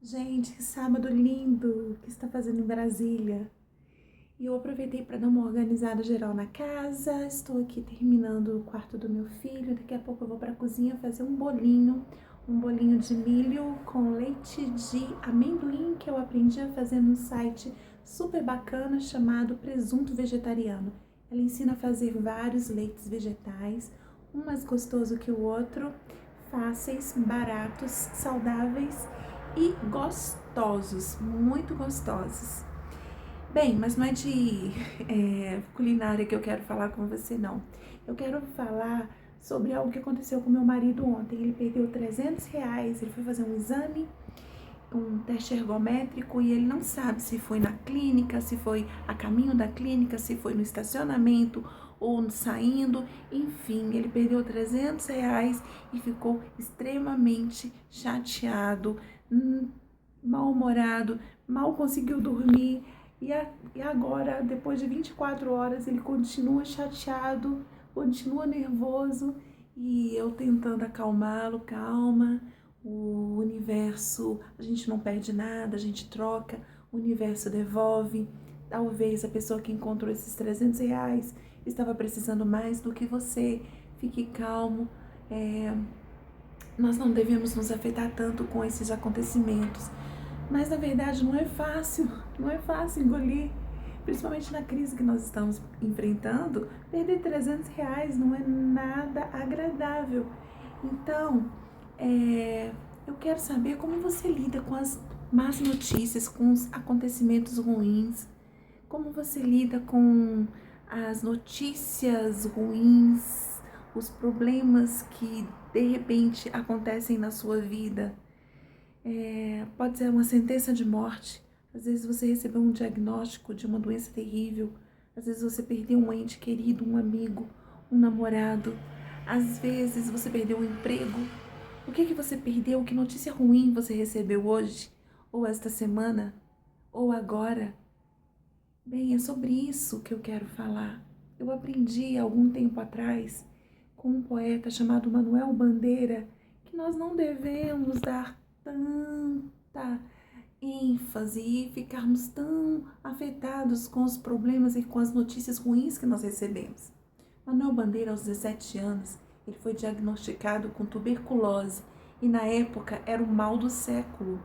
Gente, que sábado lindo que está fazendo em Brasília. E eu aproveitei para dar uma organizada geral na casa. Estou aqui terminando o quarto do meu filho. Daqui a pouco eu vou para a cozinha fazer um bolinho de milho com leite de amendoim que eu aprendi a fazer num site super bacana chamado Presunto Vegetariano. Ela ensina a fazer vários leites vegetais, um mais gostoso que o outro, fáceis, baratos, saudáveis e gostosos, muito gostosos. Bem, mas não é de culinária que eu quero falar com você, não. Eu quero falar sobre algo que aconteceu com meu marido ontem. Ele perdeu R$ 300, ele foi fazer um exame, um teste ergométrico, e ele não sabe se foi na clínica, se foi a caminho da clínica, se foi no estacionamento ou saindo. Enfim, ele perdeu R$ 300 e ficou extremamente chateado, mal-humorado, mal conseguiu dormir. E agora, depois de 24 horas, ele continua chateado, continua nervoso, e eu tentando acalmá-lo. Calma, o universo, a gente não perde nada, a gente troca, o universo devolve. Talvez a pessoa que encontrou esses R$ 300 estava precisando mais do que você. Fique calmo. Nós não devemos nos afetar tanto com esses acontecimentos. Mas na verdade não é fácil engolir, principalmente na crise que nós estamos enfrentando. Perder R$ 300 não é nada agradável. Então, eu quero saber como você lida com as más notícias, com os acontecimentos ruins, como você lida com as notícias ruins, os problemas que de repente acontecem na sua vida. Pode ser uma sentença de morte. Às vezes você recebeu um diagnóstico de uma doença terrível. Às vezes você perdeu um ente querido, um amigo, um namorado. Às vezes você perdeu um emprego. O que você perdeu? Que notícia ruim você recebeu hoje? Ou esta semana? Ou agora? Bem, é sobre isso que eu quero falar. Eu aprendi há algum tempo atrás com um poeta chamado Manuel Bandeira que nós não devemos dar tanta ênfase e ficarmos tão afetados com os problemas e com as notícias ruins que nós recebemos. Manuel Bandeira, aos 17 anos, ele foi diagnosticado com tuberculose e na época era o mal do século.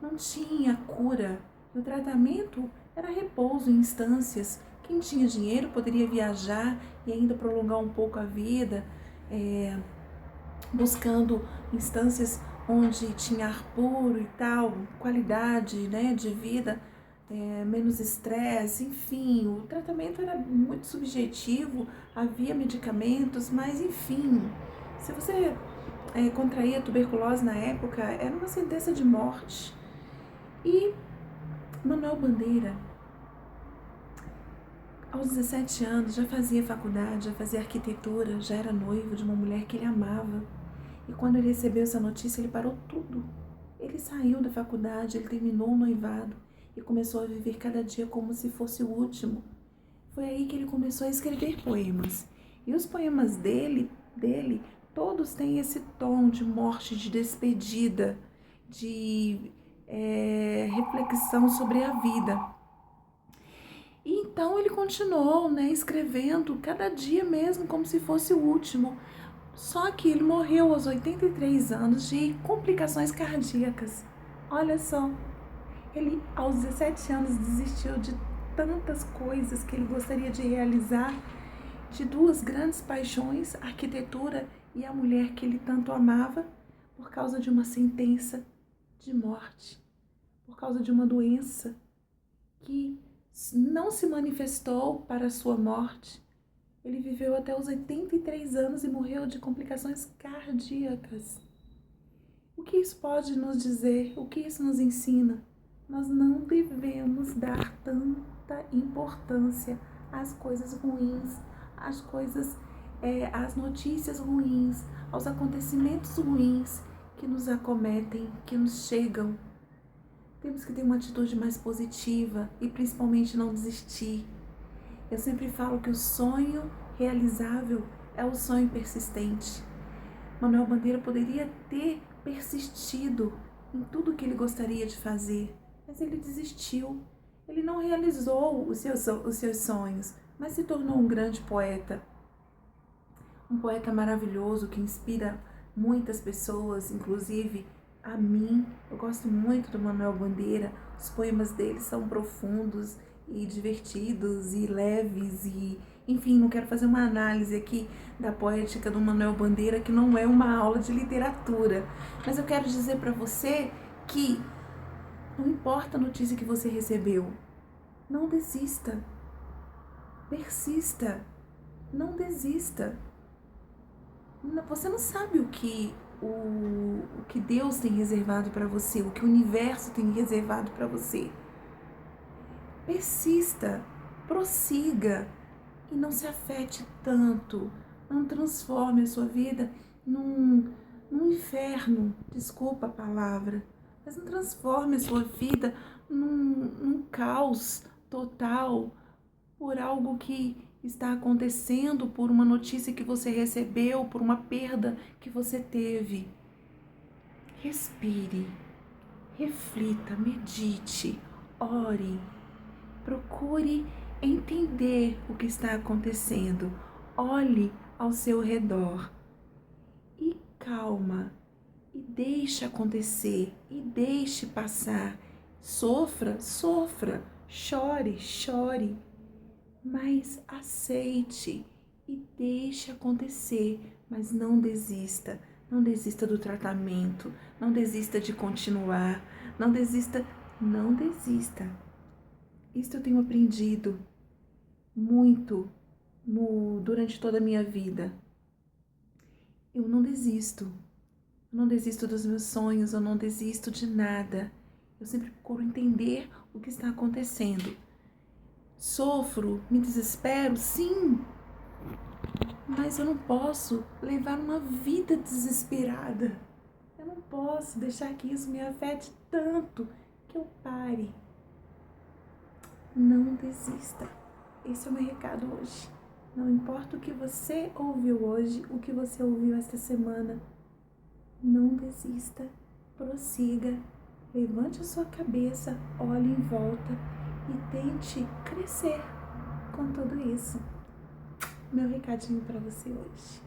Não tinha cura e o tratamento era repouso em instâncias. Quem tinha dinheiro poderia viajar e ainda prolongar um pouco a vida, buscando instâncias onde tinha ar puro e tal, qualidade, né, de vida, menos estresse, enfim. O tratamento era muito subjetivo, havia medicamentos, mas enfim, se você contraía tuberculose na época, era uma sentença de morte. E Manuel Bandeira, aos 17 anos, já fazia faculdade, já fazia arquitetura, já era noivo de uma mulher que ele amava. E quando ele recebeu essa notícia, ele parou tudo. Ele saiu da faculdade, ele terminou o noivado e começou a viver cada dia como se fosse o último. Foi aí que ele começou a escrever poemas. E os poemas dele, todos têm esse tom de morte, de despedida, de reflexão sobre a vida. E então ele continuou, escrevendo cada dia mesmo como se fosse o último. Só que ele morreu aos 83 anos de complicações cardíacas. Olha só, ele aos 17 anos desistiu de tantas coisas que ele gostaria de realizar, de duas grandes paixões, a arquitetura e a mulher que ele tanto amava, por causa de uma sentença de morte, por causa de uma doença que não se manifestou para a sua morte. Ele viveu até os 83 anos e morreu de complicações cardíacas. O que isso pode nos dizer? O que isso nos ensina? Nós não devemos dar tanta importância às coisas ruins, às notícias ruins, aos acontecimentos ruins que nos acometem, que nos chegam. Temos que ter uma atitude mais positiva e principalmente não desistir. Eu sempre falo que o sonho realizável é o sonho persistente. Manuel Bandeira poderia ter persistido em tudo que ele gostaria de fazer, mas ele desistiu. Ele não realizou os seus sonhos, mas se tornou um grande poeta. Um poeta maravilhoso que inspira muitas pessoas, inclusive a mim. Eu gosto muito do Manuel Bandeira. Os poemas dele são profundos e divertidos e leves e, enfim, não quero fazer uma análise aqui da poética do Manuel Bandeira, que não é uma aula de literatura, mas eu quero dizer para você que não importa a notícia que você recebeu, não desista, persista, não desista. Você não sabe o que Deus tem reservado para você, o que o universo tem reservado para você. Persista, prossiga e não se afete tanto. Não transforme a sua vida num inferno, desculpa a palavra, mas não transforme a sua vida num caos total por algo que está acontecendo, por uma notícia que você recebeu, por uma perda que você teve. Respire, reflita, medite, ore, procure entender o que está acontecendo. Olhe ao seu redor e calma, e deixe acontecer, e deixe passar. Sofra, sofra, chore, chore, mas aceite e deixe acontecer, mas não desista. Não desista do tratamento, não desista de continuar, não desista, não desista. Isso eu tenho aprendido muito durante toda a minha vida. Eu não desisto dos meus sonhos, eu não desisto de nada. Eu sempre procuro entender o que está acontecendo. Sofro, me desespero, sim, mas eu não posso levar uma vida desesperada. Eu não posso deixar que isso me afete tanto que eu pare. Não desista. Esse é o meu recado hoje. Não importa o que você ouviu hoje, o que você ouviu esta semana, não desista, prossiga, levante a sua cabeça, olhe em volta e tente crescer com tudo isso. Meu recadinho para você hoje.